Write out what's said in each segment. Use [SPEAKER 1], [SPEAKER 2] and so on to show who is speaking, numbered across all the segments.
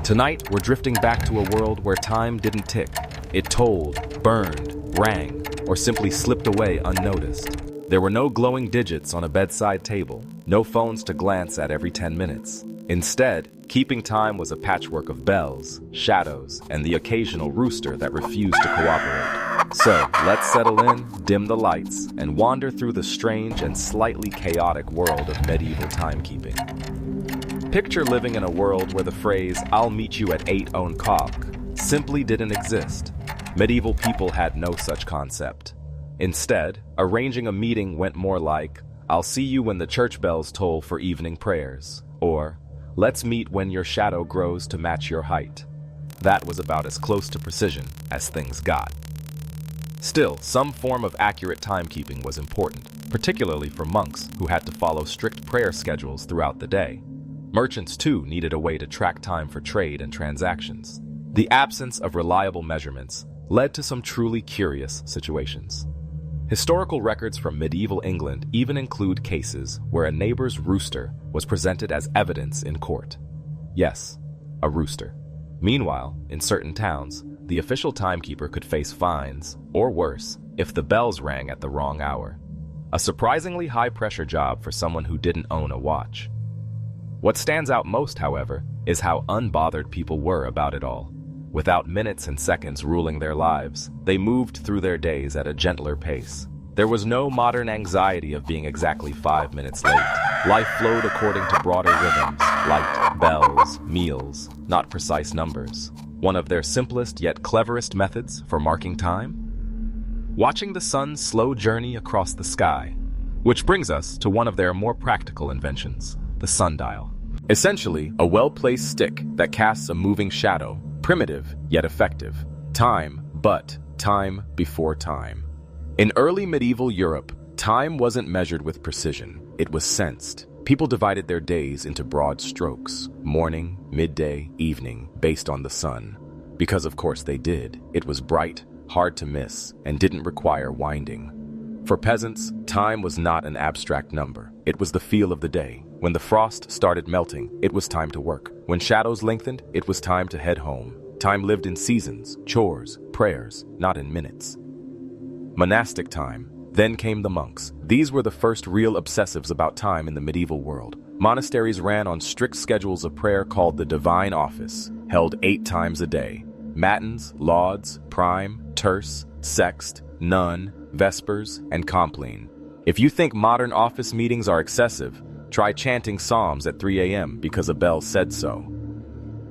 [SPEAKER 1] Tonight, we're drifting back to a world where time didn't tick. It tolled, burned, rang, or simply slipped away unnoticed. There were no glowing digits on a bedside table, no phones to glance at every 10 minutes. Instead, keeping time was a patchwork of bells, shadows, and the occasional rooster that refused to cooperate. So, let's settle in, dim the lights, and wander through the strange and slightly chaotic world of medieval timekeeping. Picture living in a world where the phrase, "I'll meet you at 8 o'clock," simply didn't exist. Medieval people had no such concept. Instead, arranging a meeting went more like, "I'll see you when the church bells toll for evening prayers," or, "Let's meet when your shadow grows to match your height." That was about as close to precision as things got. Still, some form of accurate timekeeping was important, particularly for monks who had to follow strict prayer schedules throughout the day. Merchants, too, needed a way to track time for trade and transactions. The absence of reliable measurements led to some truly curious situations. Historical records from medieval England even include cases where a neighbor's rooster was presented as evidence in court. Yes, a rooster. Meanwhile, in certain towns, the official timekeeper could face fines, or worse, if the bells rang at the wrong hour. A surprisingly high-pressure job for someone who didn't own a watch. What stands out most, however, is how unbothered people were about it all. Without minutes and seconds ruling their lives, they moved through their days at a gentler pace. There was no modern anxiety of being exactly 5 minutes late. Life flowed according to broader rhythms, light, bells, meals, not precise numbers. One of their simplest yet cleverest methods for marking time? Watching the sun's slow journey across the sky. Which brings us to one of their more practical inventions, the sundial. Essentially, a well-placed stick that casts a moving shadow, primitive yet effective. Time, but time before time. In early medieval Europe, time wasn't measured with precision, it was sensed. People divided their days into broad strokes, morning, midday, evening, based on the sun. Because of course they did. It was bright, hard to miss, and didn't require winding. For peasants, time was not an abstract number. It was the feel of the day. When the frost started melting, it was time to work. When shadows lengthened, it was time to head home. Time lived in seasons, chores, prayers, not in minutes. Monastic time. Then came the monks. These were the first real obsessives about time in the medieval world. Monasteries ran on strict schedules of prayer called the divine office, held 8 times a day. Matins, lauds, prime, terce, sext, none, vespers, and compline. If you think modern office meetings are excessive, try chanting psalms at 3 a.m. because a bell said so.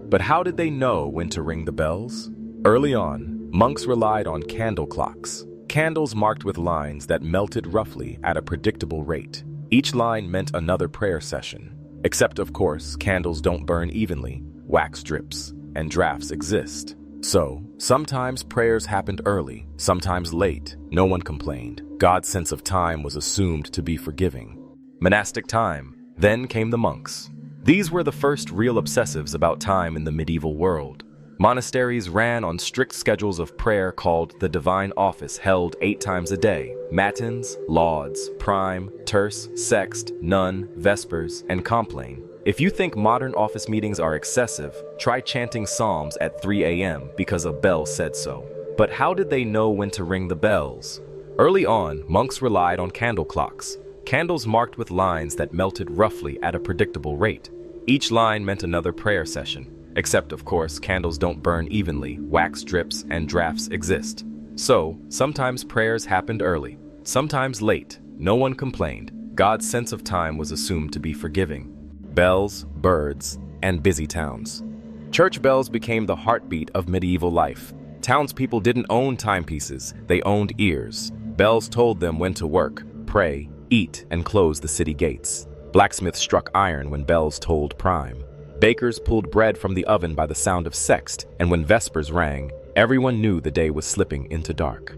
[SPEAKER 1] But how did they know when to ring the bells? Early on, monks relied on candle clocks. Candles marked with lines that melted roughly at a predictable rate. Each line meant another prayer session. Except, of course, candles don't burn evenly, wax drips, and drafts exist. So, sometimes prayers happened early, sometimes late. No one complained. God's sense of time was assumed to be forgiving. Monastic time. Then came the monks. These were the first real obsessives about time in the medieval world. Monasteries ran on strict schedules of prayer called the divine office, held 8 times a day. Matins, lauds, prime, terce, sext, none, vespers, and compline. If you think modern office meetings are excessive, try chanting psalms at 3 a.m. because a bell said so. But how did they know when to ring the bells? Early on, monks relied on candle clocks. Candles marked with lines that melted roughly at a predictable rate. Each line meant another prayer session. Except, of course, candles don't burn evenly, wax drips, and drafts exist. So, sometimes prayers happened early, sometimes late. No one complained. God's sense of time was assumed to be forgiving. Bells, birds, and busy towns. Church bells became the heartbeat of medieval life. Townspeople didn't own timepieces, they owned ears. Bells told them when to work, pray, eat, and close the city gates. Blacksmiths struck iron when bells told prime. Bakers pulled bread from the oven by the sound of sext, and when vespers rang, everyone knew the day was slipping into dark.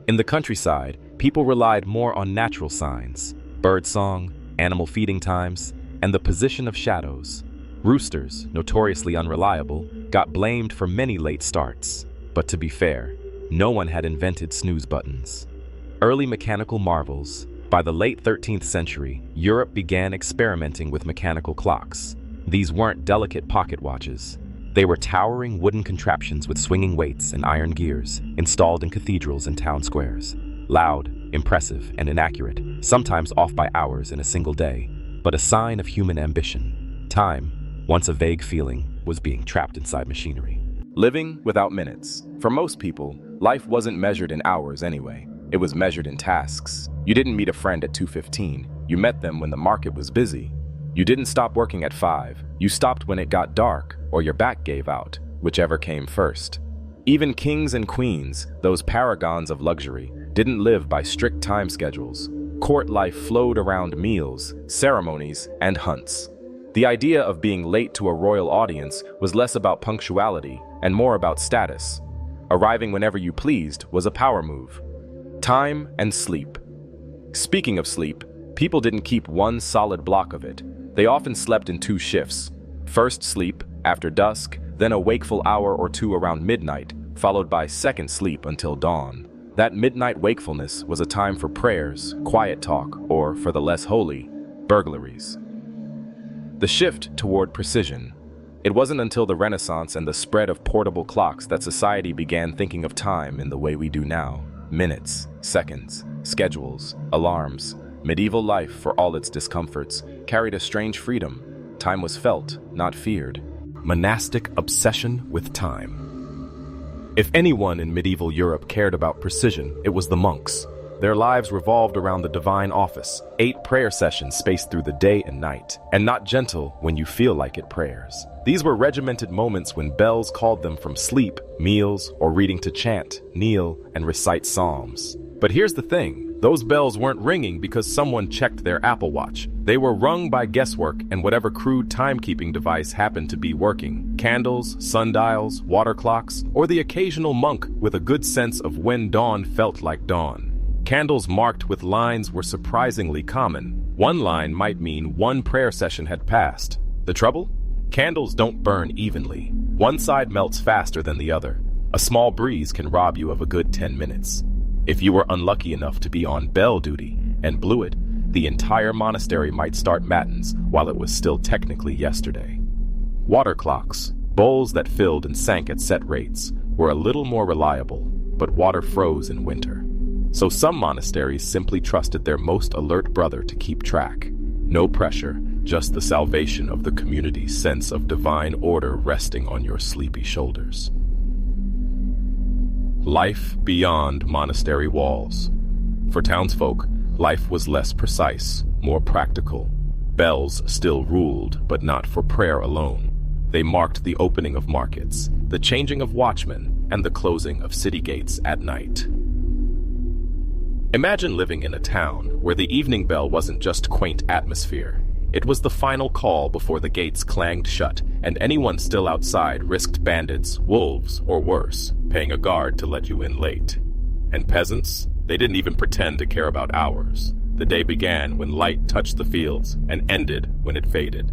[SPEAKER 1] In the countryside, people relied more on natural signs, birdsong, animal feeding times, and the position of shadows. Roosters, notoriously unreliable, got blamed for many late starts. But to be fair, no one had invented snooze buttons. Early mechanical marvels. By the late 13th century, Europe began experimenting with mechanical clocks. These weren't delicate pocket watches. They were towering wooden contraptions with swinging weights and iron gears, installed in cathedrals and town squares. Loud, impressive, and inaccurate, sometimes off by hours in a single day, but a sign of human ambition. Time, once a vague feeling, was being trapped inside machinery. Living without minutes. For most people, life wasn't measured in hours anyway. It was measured in tasks. You didn't meet a friend at 2:15. You met them when the market was busy. You didn't stop working at 5. You stopped when it got dark or your back gave out, whichever came first. Even kings and queens, those paragons of luxury, didn't live by strict time schedules. Court life flowed around meals, ceremonies, and hunts. The idea of being late to a royal audience was less about punctuality and more about status. Arriving whenever you pleased was a power move. Time and sleep. Speaking of sleep, people didn't keep one solid block of it. They often slept in 2 shifts. First sleep, after dusk, then a wakeful hour or 2 around midnight, followed by second sleep until dawn. That midnight wakefulness was a time for prayers, quiet talk, or, for the less holy, burglaries. The shift toward precision. It wasn't until the Renaissance and the spread of portable clocks that society began thinking of time in the way we do now. Minutes, seconds, schedules, alarms. Medieval life, for all its discomforts, carried a strange freedom. Time was felt, not feared. Monastic obsession with time. If anyone in medieval Europe cared about precision, it was the monks. Their lives revolved around the divine office, 8 prayer sessions spaced through the day and night, and not gentle when you feel like it prayers. These were regimented moments when bells called them from sleep, meals, or reading to chant, kneel, and recite psalms. But here's the thing, those bells weren't ringing because someone checked their Apple Watch. They were rung by guesswork and whatever crude timekeeping device happened to be working. Candles, sundials, water clocks, or the occasional monk with a good sense of when dawn felt like dawn. Candles marked with lines were surprisingly common. One line might mean one prayer session had passed. The trouble? Candles don't burn evenly. One side melts faster than the other. A small breeze can rob you of a good 10 minutes. If you were unlucky enough to be on bell duty and blew it, the entire monastery might start matins while it was still technically yesterday. Water clocks, bowls that filled and sank at set rates, were a little more reliable, but water froze in winter. So some monasteries simply trusted their most alert brother to keep track. No pressure, just the salvation of the community's sense of divine order resting on your sleepy shoulders. Life beyond monastery walls. For townsfolk, life was less precise, more practical. Bells still ruled, but not for prayer alone. They marked the opening of markets, the changing of watchmen, and the closing of city gates at night. Imagine living in a town where the evening bell wasn't just quaint atmosphere. It was the final call before the gates clanged shut, and anyone still outside risked bandits, wolves, or worse, paying a guard to let you in late. And peasants? They didn't even pretend to care about hours. The day began when light touched the fields and ended when it faded.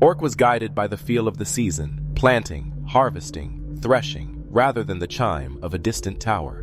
[SPEAKER 1] Orc was guided by the feel of the season, planting, harvesting, threshing, rather than the chime of a distant tower.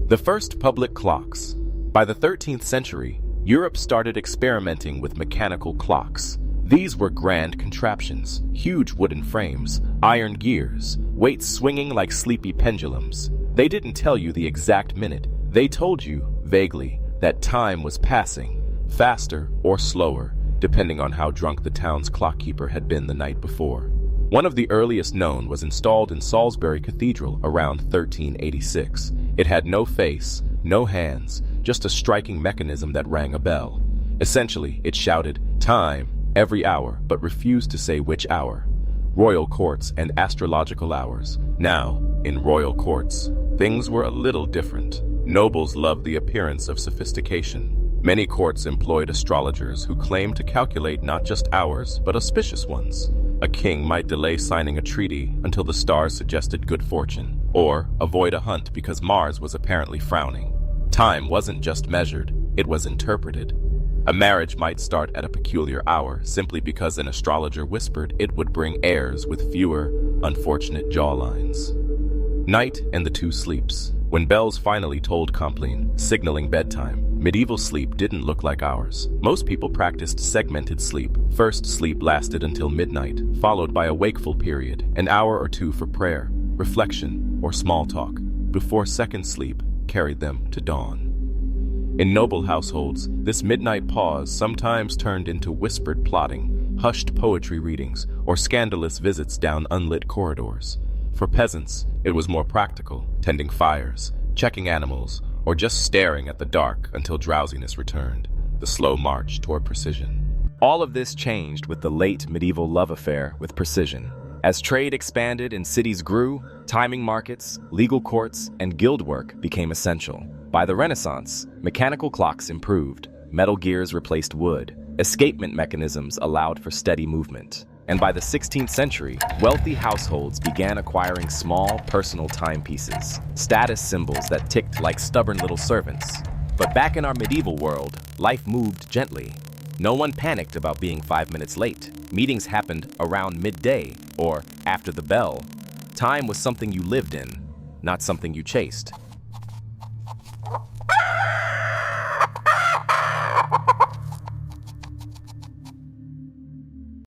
[SPEAKER 1] The first public clocks. By the 13th century, Europe started experimenting with mechanical clocks. These were grand contraptions, huge wooden frames, iron gears, weights swinging like sleepy pendulums. They didn't tell you the exact minute. They told you, vaguely, that time was passing, faster or slower, depending on how drunk the town's clockkeeper had been the night before. One of the earliest known was installed in Salisbury Cathedral around 1386. It had no face, no hands, just a striking mechanism that rang a bell. Essentially, it shouted, "Time," every hour, but refused to say which hour. Royal courts and astrological hours. Now, in royal courts, things were a little different. Nobles loved the appearance of sophistication. Many courts employed astrologers who claimed to calculate not just hours, but auspicious ones. A king might delay signing a treaty until the stars suggested good fortune, or avoid a hunt because Mars was apparently frowning. Time wasn't just measured, it was interpreted. A marriage might start at a peculiar hour simply because an astrologer whispered it would bring heirs with fewer, unfortunate jawlines. Night and the two sleeps. When bells finally tolled Compline, signaling bedtime, Medieval sleep didn't look like ours. Most people practiced segmented sleep. First sleep lasted until midnight, followed by a wakeful period, an hour or two for prayer, reflection, or small talk, before second sleep carried them to dawn. In noble households, this midnight pause sometimes turned into whispered plotting, hushed poetry readings, or scandalous visits down unlit corridors. For peasants, it was more practical, tending fires, checking animals, or just staring at the dark until drowsiness returned, the slow march toward precision. All of this changed with the late medieval love affair with precision. As trade expanded and cities grew, timing markets, legal courts, and guild work became essential. By the Renaissance, mechanical clocks improved, metal gears replaced wood, escapement mechanisms allowed for steady movement. And by the 16th century, wealthy households began acquiring small, personal timepieces, status symbols that ticked like stubborn little servants. But back in our medieval world, life moved gently. No one panicked about being 5 minutes late. Meetings happened around midday or after the bell. Time was something you lived in, not something you chased.